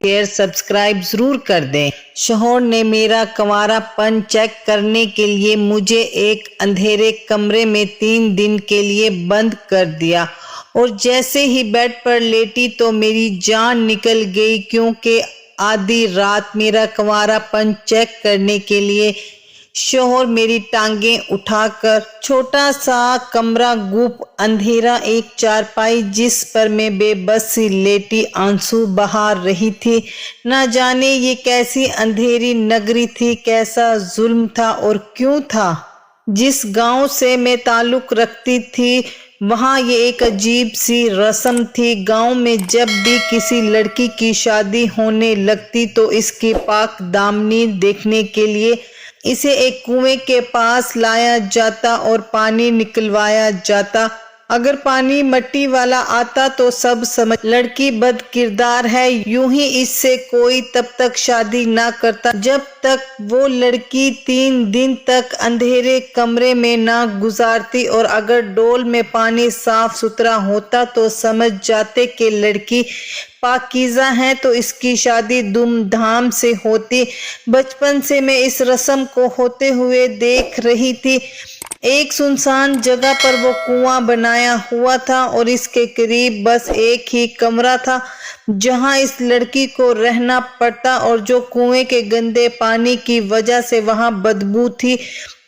Share subscribe ضرور کر دیں۔ شوہر نے میرا کنوارا پن چیک کرنے کے لیے مجھے ایک اندھیرے کمرے میں 3 دن کے لیے بند کر دیا اور جیسے ہی بیڈ پر لیٹی تو میری جان نکل گئی، کیونکہ آدھی رات میرا کنوارا پن چیک کرنے کے لیے شوہر میری ٹانگیں اٹھا کر چھوٹا سا کمرہ گوپ اندھیرا ایک چارپائی جس پر میں بے بس سی لیٹی آنسو بہا رہی تھی۔ نہ جانے یہ کیسی اندھیری نگری تھی، کیسا ظلم تھا اور کیوں تھا۔ جس گاؤں سے میں تعلق رکھتی تھی وہاں یہ ایک عجیب سی رسم تھی۔ گاؤں میں جب بھی کسی لڑکی کی شادی ہونے لگتی تو اس کی پاک دامنی دیکھنے کے لیے اسے ایک کنویں کے پاس لایا جاتا اور پانی نکلوایا جاتا۔ اگر پانی مٹی والا آتا تو سب سمجھ لڑکی بد کردار ہے، یوں ہی اس سے کوئی تب تک شادی نہ کرتا جب تک وہ لڑکی 3 دن تک اندھیرے کمرے میں نہ گزارتی، اور اگر ڈول میں پانی صاف ستھرا ہوتا تو سمجھ جاتے کہ لڑکی پاکیزہ ہے تو اس کی شادی دھوم دھام سے ہوتی۔ بچپن سے میں اس رسم کو ہوتے ہوئے دیکھ رہی تھی۔ ایک سنسان جگہ پر وہ کنواں بنایا ہوا تھا اور اس کے قریب بس ایک ہی کمرہ تھا جہاں اس لڑکی کو رہنا پڑتا، اور جو کنویں کے گندے پانی کی وجہ سے وہاں بدبو تھی۔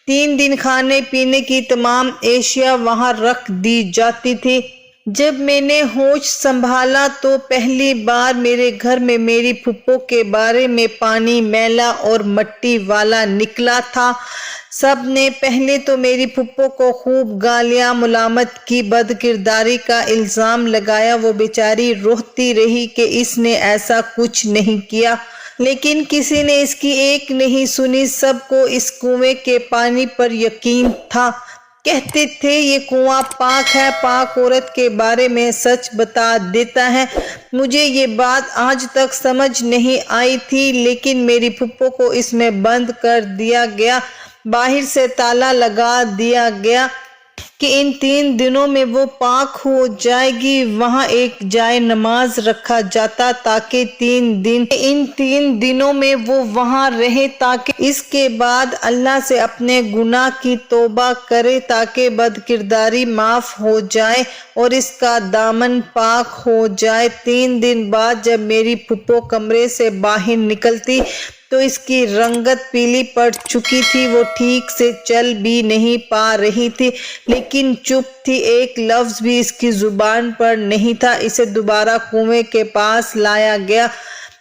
3 دن کھانے پینے کی تمام اشیاء وہاں رکھ دی جاتی تھی۔ جب میں نے ہوش سنبھالا تو پہلی بار میرے گھر میں میری پھپھو کے بارے میں پانی میلا اور مٹی والا نکلا تھا۔ سب نے پہلے تو میری پھپھو کو خوب گالیاں ملامت کی، بد کرداری کا الزام لگایا۔ وہ بیچاری روتی رہی کہ اس نے ایسا کچھ نہیں کیا، لیکن کسی نے اس کی ایک نہیں سنی۔ سب کو اس کنویں کے پانی پر یقین تھا۔ کہتے تھے یہ کنواں پاک ہے، پاک عورت کے بارے میں سچ بتا دیتا ہے۔ مجھے یہ بات آج تک سمجھ نہیں آئی تھی، لیکن میری پھپھو کو اس میں بند کر دیا گیا، باہر سے تالا لگا دیا گیا کہ ان 3 دنوں میں وہ پاک ہو جائے گی۔ وہاں ایک جائے نماز رکھا جاتا تاکہ ان 3 دنوں میں وہ وہاں رہے، تاکہ اس کے بعد اللہ سے اپنے گناہ کی توبہ کرے، تاکہ بد کرداری معاف ہو جائے اور اس کا دامن پاک ہو جائے۔ 3 دن بعد جب میری پھپھو کمرے سے باہر نکلتی تو اس کی رنگت پیلی پڑ چکی تھی، وہ ٹھیک سے چل بھی نہیں پا رہی تھی، لیکن چپ تھی، ایک لفظ بھی اس کی زبان پر نہیں تھا۔ اسے دوبارہ کنویں کے پاس لایا گیا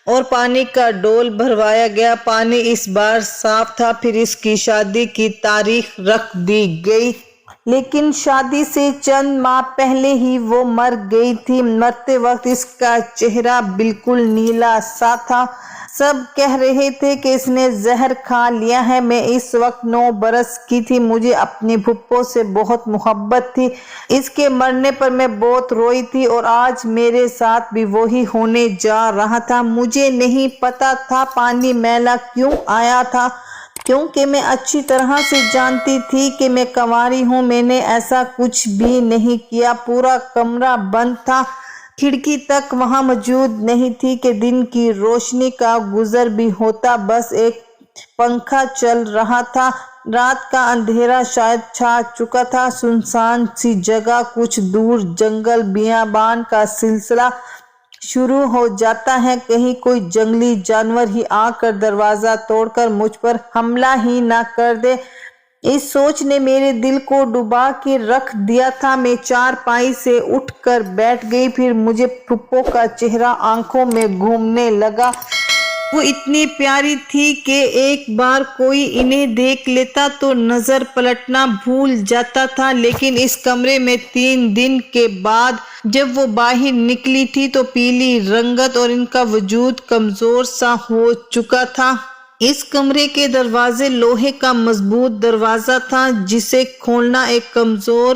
اور پانی کا ڈول بھروایا گیا۔ پانی اس بار صاف تھا۔ پھر اس کی شادی کی تاریخ رکھ دی گئی، لیکن شادی سے چند ماہ پہلے ہی وہ مر گئی تھی۔ مرتے وقت اس کا چہرہ بالکل نیلا سا تھا۔ سب کہہ رہے تھے کہ اس نے زہر کھا لیا ہے۔ میں اس وقت 9 برس کی تھی۔ مجھے اپنی پھپھو سے بہت محبت تھی۔ اس کے مرنے پر میں بہت روئی تھی، اور آج میرے ساتھ بھی وہی ہونے جا رہا تھا۔ مجھے نہیں پتا تھا پانی میلا کیوں آیا تھا، کیونکہ میں اچھی طرح سے جانتی تھی کہ میں کنواری ہوں۔ میں نے ایسا کچھ بھی نہیں کیا۔ پورا کمرہ بند تھا، کھڑکی تک وہاں موجود نہیں تھی کہ دن کی روشنی کا گزر بھی ہوتا۔ بس ایک پنکھا چل رہا تھا۔ رات کا اندھیرا شاید چھا چکا تھا۔ سنسان سی جگہ، کچھ دور جنگل بیابان کا سلسلہ شروع ہو جاتا ہے، کہیں کوئی جنگلی جانور ہی آ کر دروازہ توڑ کر مجھ پر حملہ ہی نہ کر دے۔ اس سوچ نے میرے دل کو ڈبا کے رکھ دیا تھا۔ میں چارپائی سے اٹھ کر بیٹھ گئی۔ پھر مجھے پھپھو کا چہرہ آنکھوں میں گھومنے لگا۔ وہ اتنی پیاری تھی کہ ایک بار کوئی انہیں دیکھ لیتا تو نظر پلٹنا بھول جاتا تھا، لیکن اس کمرے میں 3 دن کے بعد جب وہ باہر نکلی تھی تو پیلی رنگت اور ان کا وجود کمزور سا ہو چکا تھا۔ اس کمرے کے دروازے لوہے کا مضبوط دروازہ تھا، جسے کھولنا ایک کمزور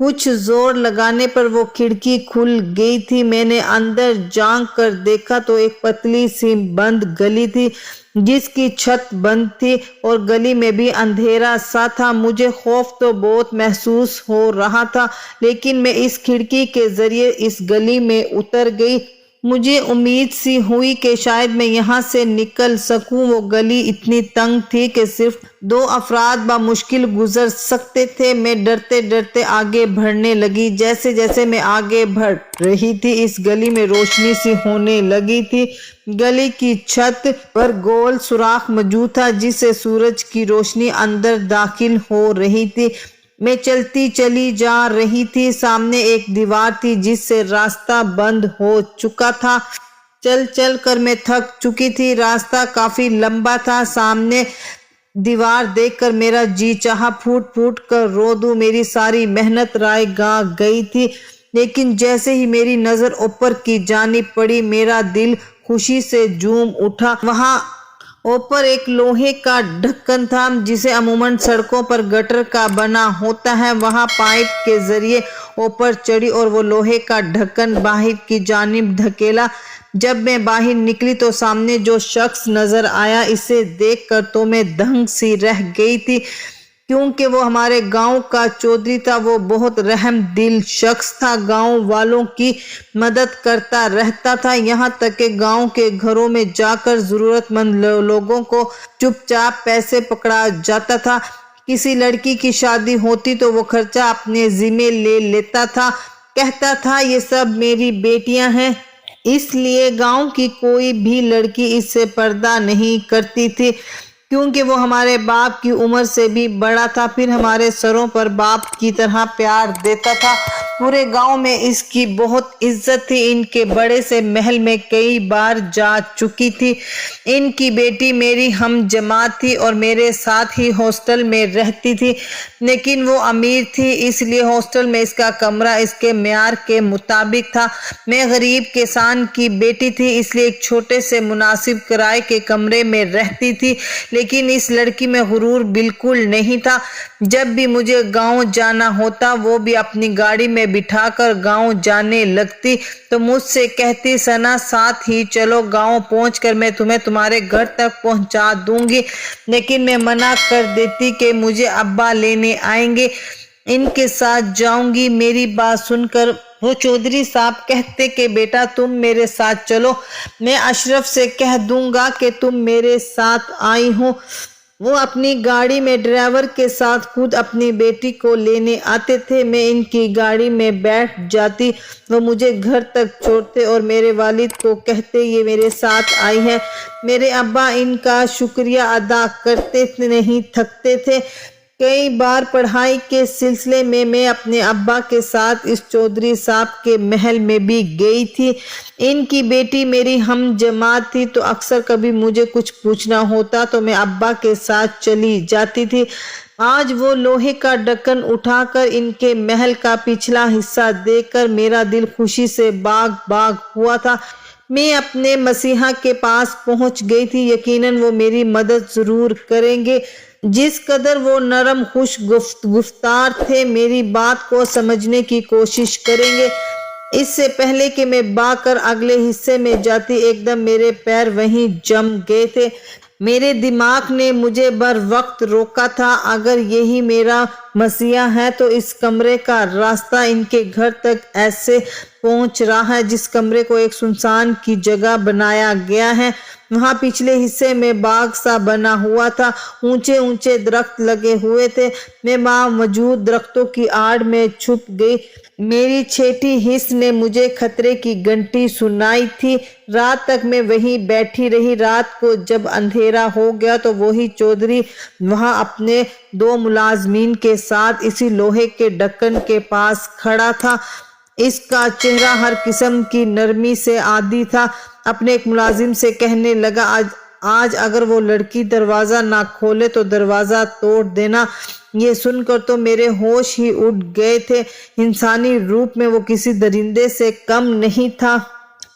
کچھ زور لگانے پر وہ کھڑکی کھل گئی تھی۔ میں نے اندر جھانک کر دیکھا تو ایک پتلی سی بند گلی تھی جس کی چھت بند تھی اور گلی میں بھی اندھیرا سا تھا۔ مجھے خوف تو بہت محسوس ہو رہا تھا، لیکن میں اس کھڑکی کے ذریعے اس گلی میں اتر گئی۔ مجھے امید سی ہوئی کہ شاید میں یہاں سے نکل سکوں۔ وہ گلی اتنی تنگ تھی کہ صرف 2 افراد بمشکل گزر سکتے تھے۔ میں ڈرتے ڈرتے آگے بڑھنے لگی۔ جیسے جیسے میں آگے بڑھ رہی تھی اس گلی میں روشنی سی ہونے لگی تھی۔ گلی کی چھت پر گول سوراخ موجود تھا جس سے سورج کی روشنی اندر داخل ہو رہی تھی۔ میں چلتی چلی جا رہی تھی۔ سامنے ایک دیوار تھی جس سے راستہ بند ہو چکا تھا۔ چل چل کر میں تھک چکی تھی۔ راستہ کافی لمبا تھا۔ سامنے دیوار دیکھ کر میرا جی چاہا پھوٹ پھوٹ کر رو دوں۔ میری ساری محنت رائے گاہ گئی تھی، لیکن جیسے ہی میری نظر اوپر کی جانب پڑی میرا دل خوشی سے جھوم اٹھا۔ وہاں اوپر ایک لوہے کا ڈھکن تھا جسے عموماً سڑکوں پر گٹر کا بنا ہوتا ہے۔ وہاں پائپ کے ذریعے اوپر چڑھی اور وہ لوہے کا ڈھکن باہر کی جانب دھکیلا۔ جب میں باہر نکلی تو سامنے جو شخص نظر آیا اسے دیکھ کر تو میں دنگ سی رہ گئی تھی، کیونکہ وہ ہمارے گاؤں کا چودھری تھا۔ وہ بہت رحم دل شخص تھا، گاؤں والوں کی مدد کرتا رہتا تھا، یہاں تک کہ گاؤں کے گھروں میں جا کر ضرورت مند لوگوں کو چپ چاپ پیسے پکڑا جاتا تھا۔ کسی لڑکی کی شادی ہوتی تو وہ خرچہ اپنے ذمے لے لیتا تھا، کہتا تھا یہ سب میری بیٹیاں ہیں، اس لیے گاؤں کی کوئی بھی لڑکی اس سے پردہ نہیں کرتی تھی، کیونکہ وہ ہمارے باپ کی عمر سے بھی بڑا تھا۔ پھر ہمارے سروں پر باپ کی طرح پیار دیتا تھا۔ پورے گاؤں میں اس کی بہت عزت تھی۔ ان کے بڑے سے محل میں کئی بار جا چکی تھی۔ ان کی بیٹی میری ہم جماعت تھی اور میرے ساتھ ہی ہاسٹل میں رہتی تھی، لیکن وہ امیر تھی، اس لیے ہاسٹل میں اس کا کمرہ اس کے معیار کے مطابق تھا۔ میں غریب کسان کی بیٹی تھی، اس لیے ایک چھوٹے سے مناسب کرائے کے کمرے میں رہتی تھی، لیکن اس لڑکی میں غرور بالکل نہیں تھا۔ جب بھی مجھے گاؤں جانا ہوتا وہ بھی اپنی گاڑی میں بٹھا کر گاؤں جانے لگتی تو مجھ سے کہتی ثنا ساتھ ہی چلو، گاؤں پہنچ کر میں تمہیں تمہارے گھر تک پہنچا دوں گی، لیکن میں منع کر دیتی کہ مجھے ابا لینے آئیں گے، ان کے ساتھ جاؤں گی۔ میری بات سن کر وہ چودھری صاحب کہتے کہ بیٹا تم میرے ساتھ چلو، میں اشرف سے کہہ دوں گا کہ تم میرے ساتھ آئی ہو۔ وہ اپنی گاڑی میں ڈرائیور کے ساتھ خود اپنی بیٹی کو لینے آتے تھے۔ میں ان کی گاڑی میں بیٹھ جاتی، وہ مجھے گھر تک چھوڑتے اور میرے والد کو کہتے یہ میرے ساتھ آئی ہے۔ میرے ابا ان کا شکریہ ادا کرتے نہیں تھکتے تھے۔ کئی بار پڑھائی کے سلسلے میں اپنے ابا کے ساتھ اس چودھری صاحب کے محل میں بھی گئی تھی۔ ان کی بیٹی میری ہم جماعت تھی تو اکثر کبھی مجھے کچھ پوچھنا ہوتا تو میں ابا کے ساتھ چلی جاتی تھی۔ آج وہ لوہے کا ڈھکن اٹھا کر ان کے محل کا پچھلا حصہ دیکھ کر میرا دل خوشی سے باغ باغ ہوا تھا۔ میں اپنے مسیحا کے پاس پہنچ گئی تھی، یقیناً وہ میری مدد ضرور کریں گے۔ جس قدر وہ نرم خوش گفتار تھے، میری بات کو سمجھنے کی کوشش کریں گے۔ اس سے پہلے کہ میں با کر اگلے حصے میں جاتی، ایک دم میرے پیر وہیں جم گئے تھے۔ میرے دماغ نے مجھے بر وقت روکا تھا۔ اگر یہی میرا مسیحا ہے تو اس کمرے کا راستہ ان کے گھر تک ایسے پہنچ رہا ہے جس کمرے کو ایک سنسان کی جگہ بنایا گیا ہے۔ وہاں پچھلے حصے میں باغ سا بنا ہوا تھا، اونچے اونچے درخت لگے ہوئے تھے۔ میں وہاں موجود درختوں کی آڑ میں چھپ گئی۔ میری چھیٹی حس نے مجھے خطرے کی گھنٹی سنائی تھی۔ رات تک میں وہیں بیٹھی رہی۔ رات کو جب اندھیرا ہو گیا تو وہی چودھری وہاں اپنے 2 ملازمین کے ساتھ اسی لوہے کے ڈھکن کے پاس کھڑا تھا۔ اس کا چہرہ ہر قسم کی نرمی سے عادی تھا۔ اپنے ایک ملازم سے کہنے لگا آج اگر وہ لڑکی دروازہ نہ کھولے تو دروازہ توڑ دینا۔ یہ سن کر تو میرے ہوش ہی اڑ گئے تھے۔ انسانی روپ میں وہ کسی درندے سے کم نہیں تھا۔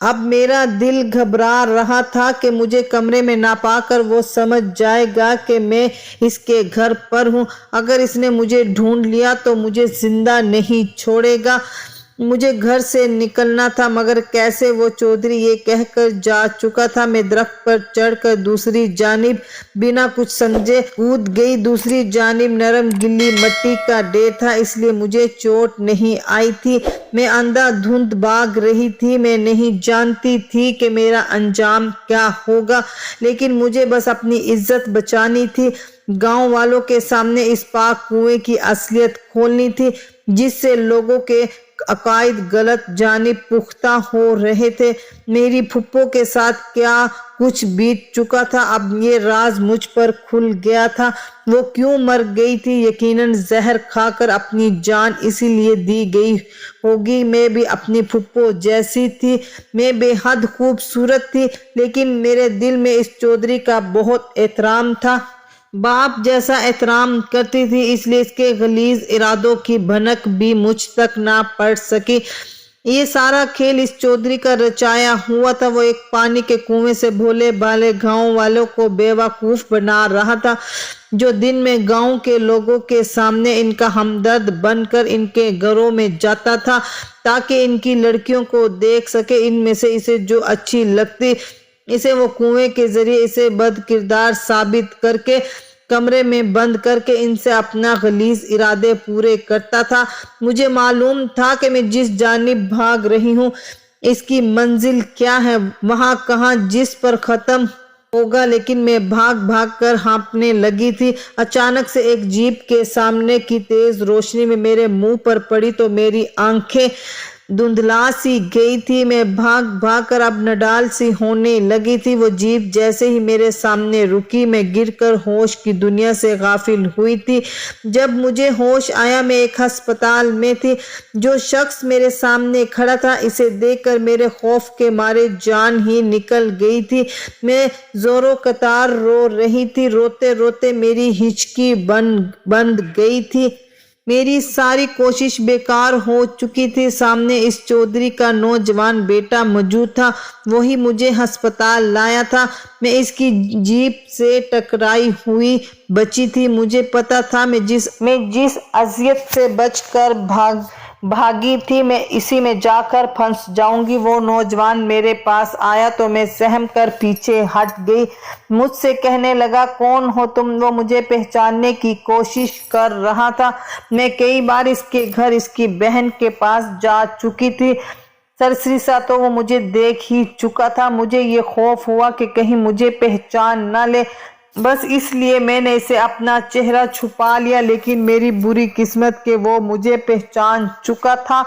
اب میرا دل گھبرا رہا تھا کہ مجھے کمرے میں نہ پا کر وہ سمجھ جائے گا کہ میں اس کے گھر پر ہوں۔ اگر اس نے مجھے ڈھونڈ لیا تو مجھے زندہ نہیں چھوڑے گا۔ مجھے گھر سے نکلنا تھا، مگر کیسے؟ وہ چودھری یہ کہہ کر جا چکا تھا۔ میں درخت پر چڑھ کر دوسری جانب بنا کچھ سمجھے کود گئی۔ دوسری جانب نرم گلی مٹی کا ڈھیر تھا، اس لیے مجھے چوٹ نہیں آئی تھی۔ میں اندھا دھند بھاگ رہی تھی۔ میں نہیں جانتی تھی کہ میرا انجام کیا ہوگا، لیکن مجھے بس اپنی عزت بچانی تھی۔ گاؤں والوں کے سامنے اس پاک کنویں کی اصلیت کھولنی تھی، جس سے لوگوں کے عقائد غلط جانب پختہ ہو رہے تھے۔ میری پھپھو کے ساتھ کیا کچھ بیت چکا تھا، اب یہ راز مجھ پر کھل گیا تھا۔ وہ کیوں مر گئی تھی؟ یقیناً زہر کھا کر اپنی جان اسی لیے دی گئی ہوگی۔ میں بھی اپنی پھپھو جیسی تھی، میں بے حد خوبصورت تھی، لیکن میرے دل میں اس چودھری کا بہت احترام تھا۔ باپ جیسا احترام کرتی تھی، اس لیے اس کے غلیظ ارادوں کی بھنک بھی مجھ تک نہ پڑ سکی۔ یہ سارا کھیل اس چودھری کا رچایا ہوا تھا۔ وہ ایک پانی کے کنویں سے بھولے بھالے گاؤں والوں کو بیوقوف بنا رہا تھا، جو دن میں گاؤں کے لوگوں کے سامنے ان کا ہمدرد بن کر ان کے گھروں میں جاتا تھا تاکہ ان کی لڑکیوں کو دیکھ سکے۔ ان میں سے اسے جو اچھی لگتی، اسے وہ کنویں کے ذریعے اسے بد کردار ثابت کر کے کمرے میں بند کر کے ان سے اپنا غلیظ ارادے پورے کرتا تھا۔ مجھے معلوم تھا کہ میں جس جانب بھاگ رہی ہوں اس کی منزل کیا ہے، وہاں کہاں جس پر ختم ہوگا، لیکن میں بھاگ بھاگ کر ہانپنے لگی تھی۔ اچانک سے ایک جیپ کے سامنے کی تیز روشنی میں میرے منہ پر پڑی تو میری آنکھیں دھندلا سی گئی تھی۔ میں بھاگ بھاگ کر اب نڈال سی ہونے لگی تھی۔ وہ جیپ جیسے ہی میرے سامنے رکی، میں گر کر ہوش کی دنیا سے غافل ہوئی تھی۔ جب مجھے ہوش آیا میں ایک ہسپتال میں تھی۔ جو شخص میرے سامنے کھڑا تھا، اسے دیکھ کر میرے خوف کے مارے جان ہی نکل گئی تھی۔ میں زوروں قطار رو رہی تھی، روتے روتے میری ہچکی بند گئی تھی۔ میری ساری کوشش بیکار ہو چکی تھی۔ سامنے اس چودھری کا نوجوان بیٹا موجود تھا، وہی مجھے ہسپتال لایا تھا۔ میں اس کی جیپ سے ٹکرائی ہوئی بچی تھی۔ مجھے پتا تھا میں جس اذیت سے بچ کر بھاگی تھی میں اسی میں جا کر پھنس جاؤں گی۔ وہ نوجوان میرے پاس آیا تو میں سہم کر پیچھے ہٹ گئی۔ مجھ سے کہنے لگا، کون ہو تم؟ وہ مجھے پہچاننے کی کوشش کر رہا تھا۔ میں کئی بار اس کے گھر اس کی بہن کے پاس جا چکی تھی۔ سرسری سا تو وہ مجھے دیکھ ہی چکا تھا۔ مجھے یہ خوف ہوا کہ کہیں مجھے پہچان نہ لے، بس اس لیے میں نے اسے اپنا چہرہ چھپا لیا، لیکن میری بری قسمت کہ وہ مجھے پہچان چکا تھا۔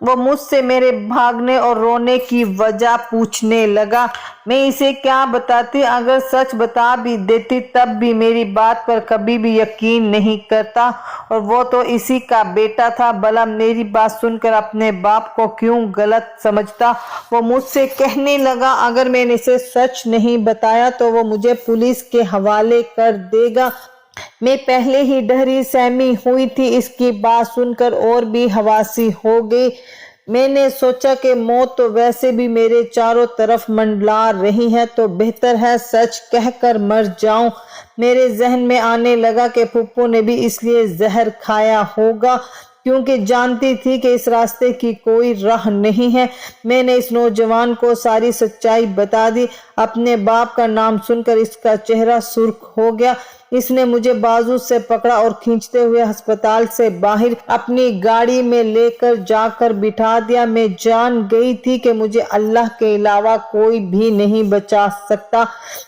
وہ مجھ سے میرے بھاگنے اور رونے کی وجہ پوچھنے لگا۔ میں اسے کیا بتاتی؟ اگر سچ بتا بھی دیتی تب بھی میری بات پر کبھی بھی یقین نہیں کرتا، اور وہ تو اسی کا بیٹا تھا۔ بھلا میری بات سن کر اپنے باپ کو کیوں غلط سمجھتا؟ وہ مجھ سے کہنے لگا، اگر میں نے اسے سچ نہیں بتایا تو وہ مجھے پولیس کے حوالے کر دے گا۔ میں پہلے ہی ڈری سہمی ہوئی تھی، اس کی بات سن کر اور بھی ہواسی ہو گئی۔ میں نے سوچا کہ موت تو ویسے بھی میرے چاروں طرف منڈلا رہی ہے، تو بہتر ہے سچ کہہ کر مر جاؤں۔ میرے ذہن میں آنے لگا کہ پھپھو نے بھی اس لیے زہر کھایا ہوگا کیونکہ جانتی تھی کہ اس راستے کی کوئی راہ نہیں ہے۔ میں نے اس نوجوان کو ساری سچائی بتا دی۔ اپنے باپ کا نام سن کر اس کا چہرہ سرخ ہو گیا۔ اس نے مجھے بازو سے پکڑا اور کھینچتے ہوئے ہسپتال سے باہر اپنی گاڑی میں لے کر جا کر بٹھا دیا۔ میں جان گئی تھی کہ مجھے اللہ کے علاوہ کوئی بھی نہیں بچا سکتا۔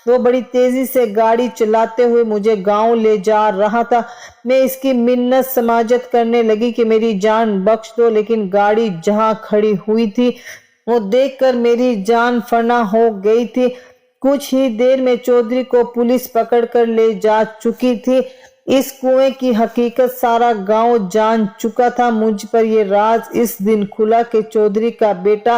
وہ بڑی تیزی سے گاڑی چلاتے ہوئے مجھے گاؤں لے جا رہا تھا۔ میں اس کی منت سماجت کرنے لگی کہ میری جان بخش دو، لیکن گاڑی جہاں کھڑی ہوئی تھی وہ دیکھ کر میری جان فنا ہو گئی تھی۔ کچھ ہی دیر میں چودھری کو پولیس پکڑ کر لے جا چکی تھی۔ اس کنویں کی حقیقت سارا گاؤں جان چکا تھا۔ مجھ پر یہ راز اس دن کھلا کہ چودھری کا بیٹا